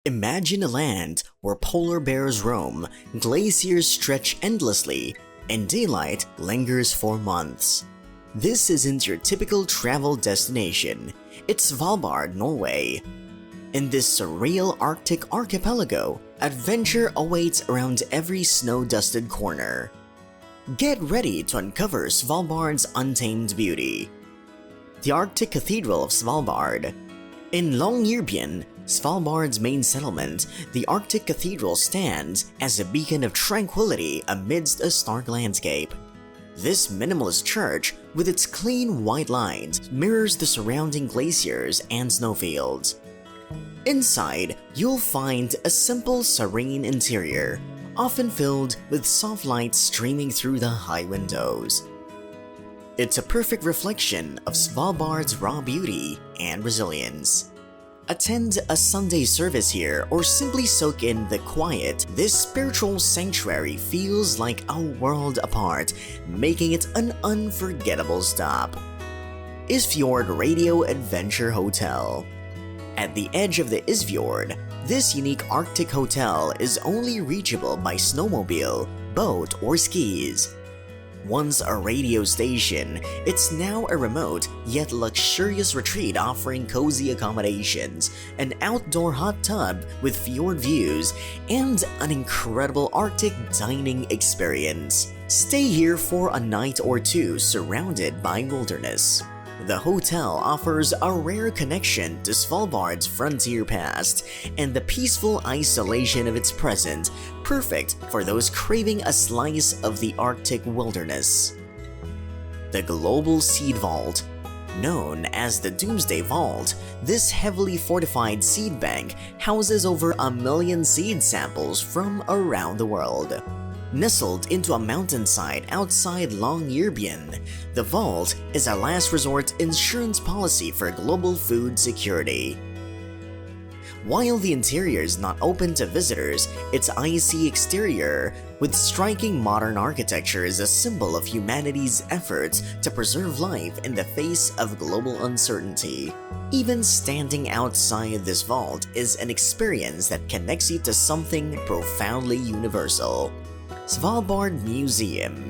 Imagine a land where polar bears roam, glaciers stretch endlessly, and daylight lingers for months. This isn't your typical travel destination. It's Svalbard, Norway. In this surreal Arctic archipelago, adventure awaits around every snow-dusted corner. Get ready to uncover Svalbard's untamed beauty. The Arctic Cathedral of Svalbard. In Longyearbyen, Svalbard's main settlement, the Arctic Cathedral stands as a beacon of tranquility amidst a stark landscape. This minimalist church, with its clean white lines, mirrors the surrounding glaciers and snowfields. Inside, you'll find a simple, serene interior, often filled with soft light streaming through the high windows. It's a perfect reflection of Svalbard's raw beauty and resilience. Attend a Sunday service here or simply soak in the quiet. This spiritual sanctuary feels like a world apart, making it an unforgettable stop. Isfjord Radio Adventure Hotel. At the edge of the Isfjord, this unique Arctic hotel is only reachable by snowmobile, boat, or skis. Once a radio station, it's now a remote yet luxurious retreat offering cozy accommodations, an outdoor hot tub with fjord views, and an incredible Arctic dining experience. Stay here for a night or two surrounded by wilderness. The hotel offers a rare connection to Svalbard's frontier past and the peaceful isolation of its present, perfect for those craving a slice of the Arctic wilderness. The Global Seed Vault. Known as the Doomsday Vault, this heavily fortified seed bank houses over 1 million seed samples from around the world. Nestled into a mountainside outside Longyearbyen, the vault is a last resort insurance policy for global food security. While the interior is not open to visitors, its icy exterior, with striking modern architecture, is a symbol of humanity's efforts to preserve life in the face of global uncertainty. Even standing outside this vault is an experience that connects you to something profoundly universal. Svalbard Museum.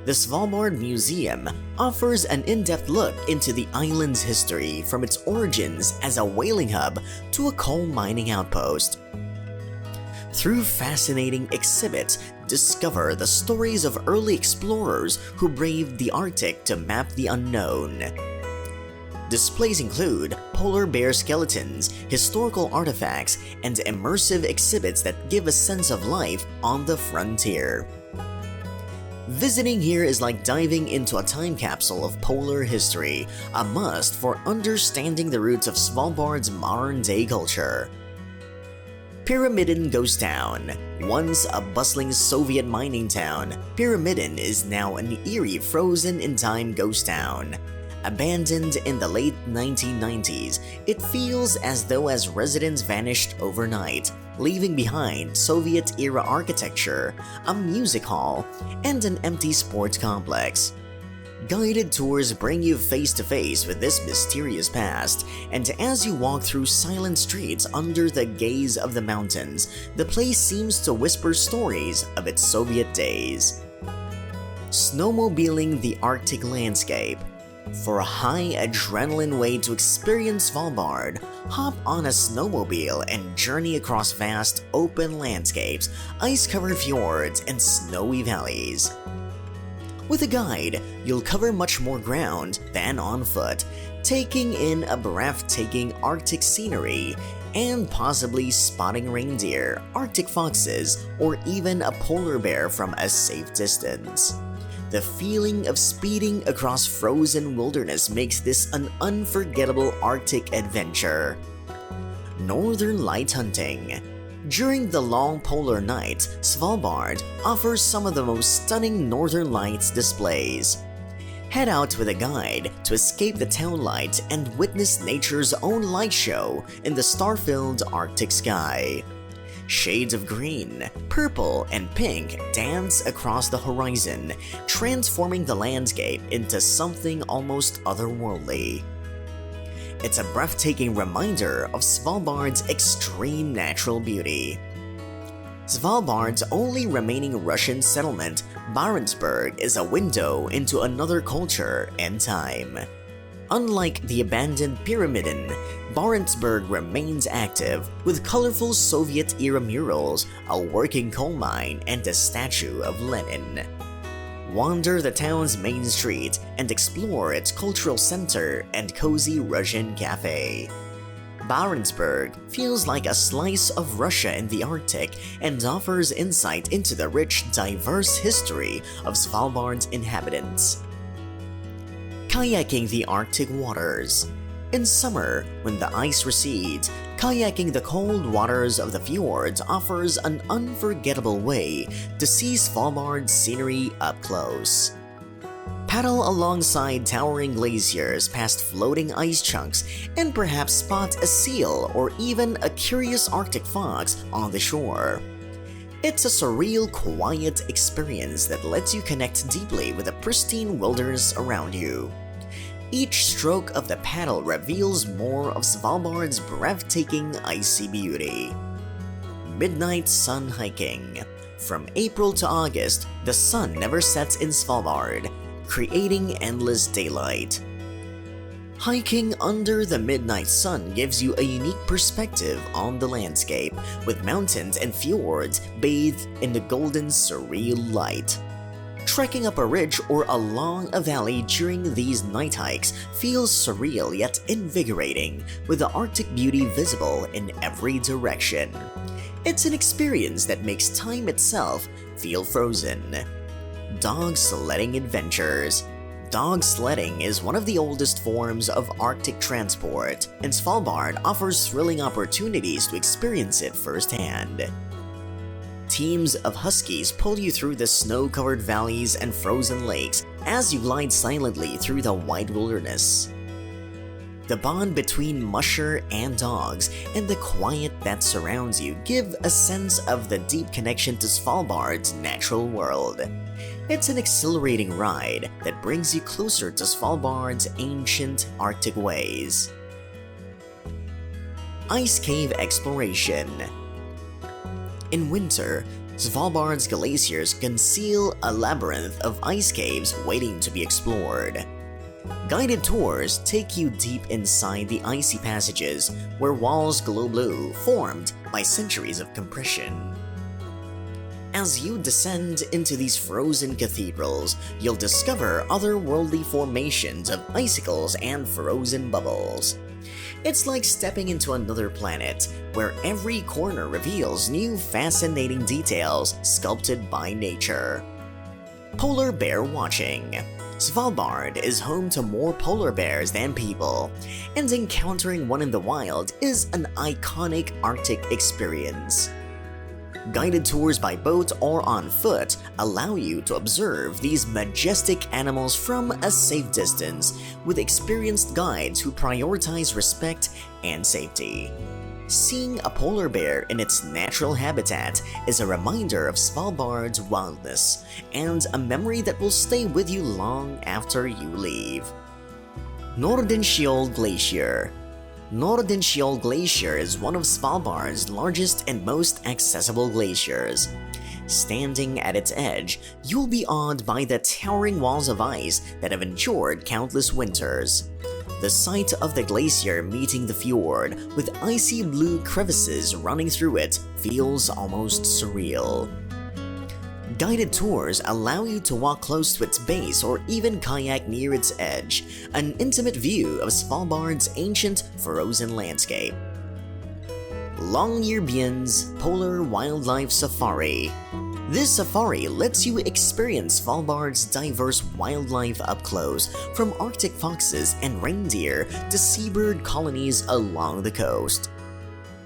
The Svalbard Museum offers an in-depth look into the island's history, from its origins as a whaling hub to a coal mining outpost. Through fascinating exhibits, discover the stories of early explorers who braved the Arctic to map the unknown. Displays include polar bear skeletons, historical artifacts, and immersive exhibits that give a sense of life on the frontier. Visiting here is like diving into a time capsule of polar history, a must for understanding the roots of Svalbard's modern-day culture. Pyramiden Ghost Town. Once a bustling Soviet mining town, Pyramiden is now an eerie frozen-in-time ghost town. Abandoned in the late 1990s, it feels as though residents vanished overnight, leaving behind Soviet-era architecture, a music hall, and an empty sports complex. Guided tours bring you face-to-face with this mysterious past, and as you walk through silent streets under the gaze of the mountains, the place seems to whisper stories of its Soviet days. Snowmobiling the Arctic landscape. For a high adrenaline way to experience Svalbard, hop on a snowmobile and journey across vast open landscapes, ice-covered fjords, and snowy valleys. With a guide, you'll cover much more ground than on foot, taking in a breathtaking Arctic scenery and possibly spotting reindeer, Arctic foxes, or even a polar bear from a safe distance. The feeling of speeding across frozen wilderness makes this an unforgettable Arctic adventure. Northern Light Hunting. During the long polar nights, Svalbard offers some of the most stunning northern lights displays. Head out with a guide to escape the town lights and witness nature's own light show in the star-filled Arctic sky. Shades of green, purple, and pink dance across the horizon, transforming the landscape into something almost otherworldly. It's a breathtaking reminder of Svalbard's extreme natural beauty. Svalbard's only remaining Russian settlement, Barentsburg, is a window into another culture and time. Unlike the abandoned Pyramiden, Barentsburg remains active with colorful Soviet-era murals, a working coal mine, and a statue of Lenin. Wander the town's main street and explore its cultural center and cozy Russian cafe. Barentsburg feels like a slice of Russia in the Arctic and offers insight into the rich, diverse history of Svalbard's inhabitants. Kayaking the Arctic waters. In summer, when the ice recedes, kayaking the cold waters of the fjords offers an unforgettable way to see Svalbard's scenery up close. Paddle alongside towering glaciers past floating ice chunks and perhaps spot a seal or even a curious Arctic fox on the shore. It's a surreal, quiet experience that lets you connect deeply with the pristine wilderness around you. Each stroke of the paddle reveals more of Svalbard's breathtaking icy beauty. Midnight sun hiking. From April to August, the sun never sets in Svalbard, creating endless daylight. Hiking under the midnight sun gives you a unique perspective on the landscape, with mountains and fjords bathed in the golden, surreal light. Trekking up a ridge or along a valley during these night hikes feels surreal yet invigorating, with the Arctic beauty visible in every direction. It's an experience that makes time itself feel frozen. Dog sledding adventures. Dog sledding is one of the oldest forms of Arctic transport, and Svalbard offers thrilling opportunities to experience it firsthand. Teams of huskies pull you through the snow-covered valleys and frozen lakes as you glide silently through the wide wilderness. The bond between musher and dogs and the quiet that surrounds you give a sense of the deep connection to Svalbard's natural world. It's an exhilarating ride that brings you closer to Svalbard's ancient Arctic ways. Ice cave exploration. In winter, Svalbard's glaciers conceal a labyrinth of ice caves waiting to be explored. Guided tours take you deep inside the icy passages where walls glow blue, formed by centuries of compression. As you descend into these frozen cathedrals, you'll discover otherworldly formations of icicles and frozen bubbles. It's like stepping into another planet, where every corner reveals new fascinating details sculpted by nature. Polar bear watching. Svalbard is home to more polar bears than people, and encountering one in the wild is an iconic Arctic experience. Guided tours by boat or on foot allow you to observe these majestic animals from a safe distance, with experienced guides who prioritize respect and safety. Seeing a polar bear in its natural habitat is a reminder of Svalbard's wildness, and a memory that will stay with you long after you leave. Nordenskiöld Glacier. Nordenskiöld Glacier is one of Svalbard's largest and most accessible glaciers. Standing at its edge, you'll be awed by the towering walls of ice that have endured countless winters. The sight of the glacier meeting the fjord, with icy blue crevices running through it, feels almost surreal. Guided tours allow you to walk close to its base or even kayak near its edge, an intimate view of Svalbard's ancient frozen landscape. Longyearbyen's Polar Wildlife Safari. This safari lets you experience Svalbard's diverse wildlife up close, from Arctic foxes and reindeer to seabird colonies along the coast.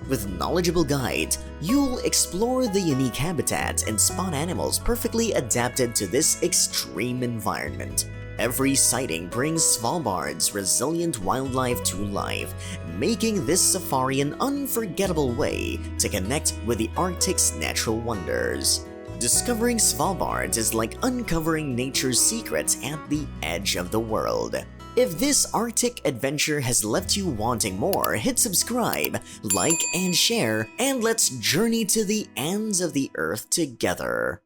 With knowledgeable guides, you'll explore the unique habitats and spot animals perfectly adapted to this extreme environment. Every sighting brings Svalbard's resilient wildlife to life, making this safari an unforgettable way to connect with the Arctic's natural wonders. Discovering Svalbard is like uncovering nature's secrets at the edge of the world. If this Arctic adventure has left you wanting more, hit subscribe, like and share, and let's journey to the ends of the earth together.